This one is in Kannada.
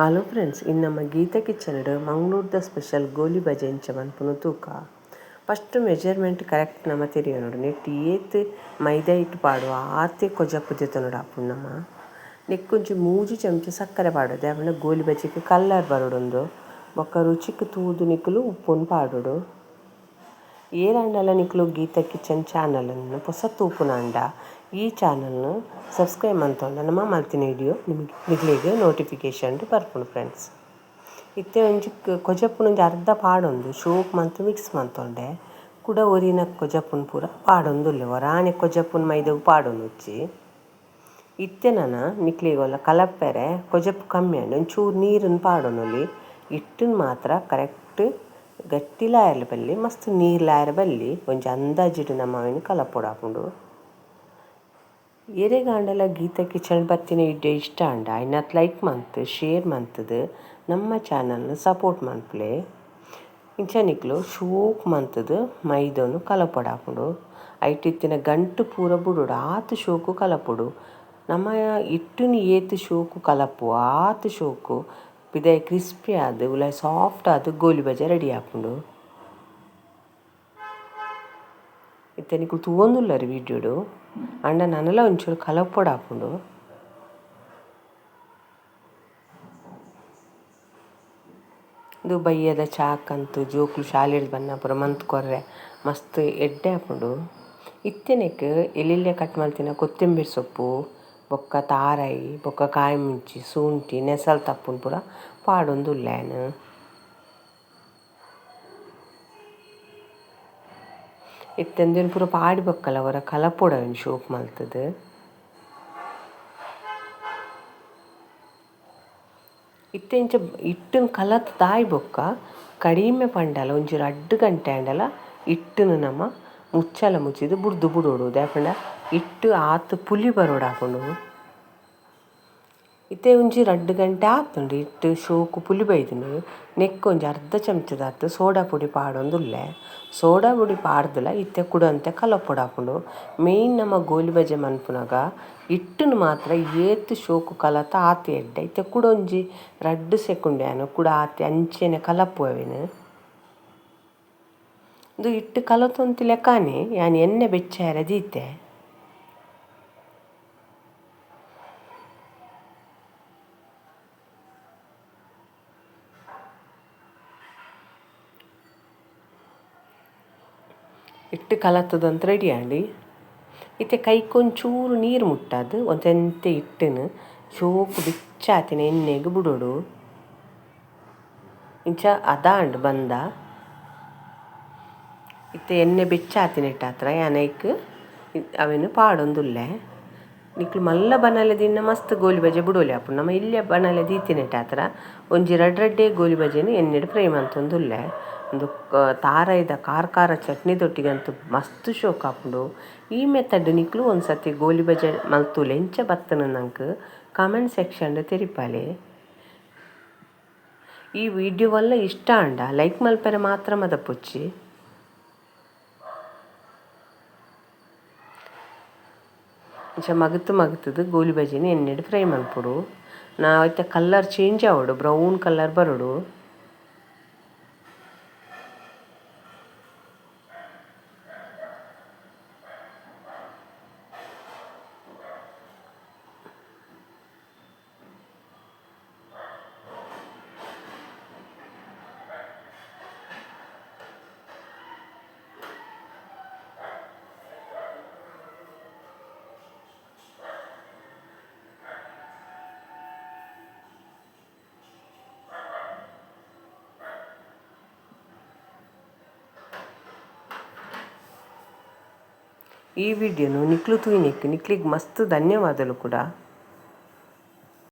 ಹಲೋ ಫ್ರೆಂಡ್ಸ್, ಇನ್ನು ನಮ್ಮ ಗೀತಾ ಕಿಚನ್ಡ್ ಮಂಗಳೂರದ ಸ್ಪೆಷಲ್ ಗೋಲಿ ಬಜೆ ಇಂಚ ಮನ್ಪುನ ತೂಕ. ಫಸ್ಟ್ ಮೆಜರ್ಮೆಂಟ್ ಕರೆಕ್ಟ್ ನಮ್ಮ ತಿರಿಯ ನೋಡು. ನೆಟ್ಟು ಏತ್ ಮೈದಾ ಹಿಟ್ಟು ಪಾಡುವ ಆತೆ ಕೊಜಪ್ಪು ಜೊತೆ ಹಾಪುಂಡು ನಮ್ಮ. ನೆಕ್ಕೊಂಚು 3 ಚಮಚ ಸಕ್ಕರೆ ಪಾಡೋದು. ಆಮೇಲೆ ಗೋಲಿ ಬಜೆಗೆ ಕಲ್ಲರ್ ಬರೋಡೊಂದು ಬೊಕ್ಕ ರುಚಿಗೆ ತೂದು ನಿಕ್ಕಲು ಉಪ್ಪುನು ಪಾಡೋಡು. ಏರಂಡಲ ನಿಕ್ಕಲು ಗೀತಾ ಕಿಚನ್ ಚಾನಲನ್ನು ಹೊಸ ತೂಪುನಾಂಡ ಈ ಚಾನಲ್ನು ಸಬ್ಸ್ಕ್ರೈಬ್ ಮಂತೊಂಡ ನಮ್ಮ ಮಲ್ತಿನ ವಿಡಿಯೋ ನಿಗ್ಲಿಗೆ ನೋಟಿಫಿಕೇಶನ್ ಬರ್ಪುಂಡು ಫ್ರೆಂಡ್ಸ್. ಇತ್ತೆ ಒಂಜಿ ಕೊಜಪ್ಪುನ ಒಂಜಿ ಅರ್ಧ ಪಾಡೊಂದು ಶೋಕ್ ಮಂತ್ ಮಿಕ್ಸ್ ಮಂತೊಂಡೆ ಕೂಡ ಒರಿನ ಕೊಜಪ್ಪುನ ಪೂರ ಪಾಡೊಂದುಲ್ಲೆ ಒರಾಣೆ ಕೊಜಪ್ಪುನ ಮೈದೆಗ್ ಪಾಡೊಂದು ಉಚ್ಚಿ. ಇತ್ತೆ ನಾನು ನಿಕ್ಲಿಗೆಲ್ಲ ಕಲಪೆರೆ ಕೊಜಪ್ಪು ಕಮ್ಮಿ ಆಂಡ್ ಒಂಚೂರು ನೀರನ್ನು ಪಾಡೊನೊಲಿ ಇಟ್ಟನ್ನು ಮಾತ್ರ ಕರೆಕ್ಟ್ ಗಟ್ಟಿಲಾಯರ್ಲ ಬಲ್ಲಿ ಮಸ್ತ್ ನೀರ್ಲಾಯರ ಬಲ್ಲಿ ಒಂಜಿ ಅಂದಾಜಿಡು ನಮ್ಮವೇನು ಕಲಪೊಡು ಹಾಪುಂಡು. ಎರೆಗಾಂಡಲ ಗೀತಾ ಕಿಚನ್ ಬತ್ತಿನ ವಿಡಿಯೋ ಇಷ್ಟ ಅಂಡ ಇನ್ನತ್ ಲೈಕ್ ಮಂತ್ ಶೇರ್ ಮಂತದು ನಮ್ಮ ಚಾನಲ್ನ ಸಪೋರ್ಟ್ ಮನ್ಪುಲೆ. ಇಂಚ ನಿಕ್ಲು ಶೋಕ್ ಮಂತದು ಮೈದನು ಕಲಪೊಡು ಹಾಪುಂಡು. ಐಟಿತ್ತಿನ ಗಂಟು ಪೂರ ಬುಡೋಡು ಆತು ಶೋಕು ಕಲಪೊಡು. ನಮ್ಮ ಇಟ್ಟುನು ಏತು ಶೋಕು ಕಲಪು ಆತು ಶೋಕು ಪಿದಾಯಿ ಕ್ರಿಸ್ಪಿ ಆದು ಉಲಾಯಿ ಸಾಫ್ಟ್ ಆದು ಗೋಲಿ ಬಜೆ ರೆಡಿ ಹಾಪುಂಡು. ಇತ್ತೆ ನಿಕ್ಲು ತೂವೊಂದುಲ್ಲರು ವಿಡಿಯೋಡು ಅಂಡ ನನಲ ಒಂಚೂರು ಕಲಪೊಡು ಹಾಪುಂಡು. ಇದು ಬಯ್ಯದ ಚಾಕಂತು ಜೋಕುಲು ಶಾಲೆಡ್ ಬನ್ನ ಪೂರ ಮಂತ್ ಕೊರ್ರೆ ಮಸ್ತ್ ಎಡ್ಡೆ ಹಾಪುಂಡು. ಇತ್ತೆನೆಕ್ ಎಲೆಲ್ಲೆ ಕಟ್ ಮಲ್ತಿನ ಕೊತ್ತಂಬರಿ ಸೊಪ್ಪು ಬೊಕ್ಕ ತಾರಾಯಿ ಬೊಕ್ಕ ಕಾಯಿ ಮುಂಚಿ ಶುಂಠಿ ನೆಸಲ್ ತಪ್ಪುನು ಪೂರ ಪಾಡೊಂದುಲ್ಲೇನು. ಇತ್ತೆಂದೇನು ಪೂರ ಪಾಡಿ ಬೊಕ್ಕಲ ಅವರ ಕಲಪೊಡು ಅವೆನು ಶೋಕ್ ಮಲ್ತದು. ಇತ್ತೆ ಇಂಚ ಇಟ್ಟನ್ನು ಕಲತ್ ದಾಯಿ ಬೊಕ್ಕ ಕಡಿಮೆ ಪಂಡಲ ಒಂಚೂರು 2 ಗಂಟೆ ಆಂಡಲ ಇಟ್ಟನ್ನು ನಮ್ಮ ಮುಚ್ಚಲ ಮುಚ್ಚಿದು ಬುಡ್ದು ಬುಡೋಡು. ದಾಯಪಂಡ ಇಟ್ಟು ಆತು ಪುಲಿ ಬರೋಡು ಹಾಪುಂಡು. ಇತ್ತೆ ಒಂಜಿ 2 ಗಂಟೆ ಆತುಂಡು ಇಟ್ಟು ಶೋಕು ಪುಲಿ ಬೈದುಂಡು ನೆಕ್ಕೊಂಜಿ ಅರ್ಧ ಚಮಚದಾತು ಸೋಡಾ ಪುಡಿ ಪಾಡೊಂದುಲ್ಲೆ. ಸೋಡಾ ಪುಡಿ ಪಾಡ್ದುಲ ಇತ್ತೆ ಕುಡಂತೆ ಕಲಪೊಡು ಹಾಪುಂಡು. ಮೇಯ್ನ್ ನಮ್ಮ ಗೋಲಿ ಬಜೆ ಮನ್ಪುನಗ ಇಟ್ಟನ್ನು ಮಾತ್ರ ಏತು ಶೋಕು ಕಲತ ಆತು ಎಡ್ಡೆ ಇತ್ತೆ ಕೂಡ ಒಂಜಿ 2 ಸೆಕೆಂಡ್ ಏನು ಕೂಡ ಆತಿ ಅಂಚೆನೆ ಕಲಪುವೆನು. ಇದು ಇಟ್ಟು ಕಲತೊಂತಿ ಲೆಕ್ಕನೆ ಯಾನ್ ಎಣ್ಣೆ ಬೆಚ್ಚಾಯರ ದೀತೆ. ಇಟ್ಟು ಕಲತ್ತದಂತ ರೆಡಿ ಆಂಡಿ ಇತ್ತೆ ಕೈಕೊಂಚೂರು ನೀರು ಮುಟ್ಟದು ಒಂತೆಂತೆ ಇಟ್ಟನು ಶೋಕು ಬಿಚ್ಚಾತಿನ ಎಣ್ಣೆಗೆ ಬಿಡೋಡು. ಇಂಚ ಅದಾಂಡ್ ಬಂದ ಇತ್ತೆ ಎಣ್ಣೆ ಬೆಚ್ಚಾತಿನ ಇಟ್ಟಾತ್ರ ಯಾನೈಕ್ ಅವೇನು ಪಾಡೊಂದುಲ್ಲೆ. ನಿಕ್ಲು ಮಲ್ಲ ಬನಲೆ ದಿನ ಮಸ್ತ್ ಗೋಲಿ ಬಜೆ ಬಿಡೋಲಿ ಹಾಪುಂಡು. ನಮ್ಮ ಇಲ್ಲೇ ಬನಲೆ ದೀತಿನ ಇಟ್ಟಾತ್ರ ಒಂಜಿ ರಡ್ಡೆ ಗೋಲಿ ಬಜೆನು ಎಣ್ಣೆಡು ಫ್ರೈ ಮಂತೊಂದುಲ್ಲೆ. ಒಂದು ತಾರಾಯ್ದ ಖಾರ ಚಟ್ನಿದೊಟ್ಟಿಗಂತೂ ಮಸ್ತ್ ಶೋಕ್ ಹಾಪುಂಡು. ಈ ಮೆಥಡ್ ನಿಕ್ಲು ಒಂದ್ಸತಿ ಗೋಲಿ ಬಜೆ ಮಲ್ತುಲೆ ಎಂಚ ಬತ್ತನ ನಂಗೆ ಕಮೆಂಟ್ ಸೆಕ್ಷನ್ಡ್ ತೆರಿಪಾಲೆ. ಈ ವಿಡಿಯೋವಲ್ಲ ಇಷ್ಟ ಅಂಡ ಲೈಕ್ ಮಲ್ಪೆರೆ ಮಾತ್ರ ಮದಪೊಚ್ಚಿ. ಇಂಚ ಮಗತುದು ಗೋಲಿ ಬಜೆನ ಎಣ್ಣೆಡು ಫ್ರೈ ಮಲ್ಪೊಡು. ನಾ ಐತೆ ಕಲ್ಲರ್ ಚೇಂಜ್ ಆವೋಡು ಬ್ರೌನ್ ಕಲ್ಲರ್ ಬರೋಡು. ಈ ವಿಡಿಯೋನು ನಿಕ್ಲು ತೂಯಿನಿಕ್ ನಿಕ್ಲಿಗೆ ಮಸ್ತ್ ಧನ್ಯವಾದಗಳು ಕೂಡ.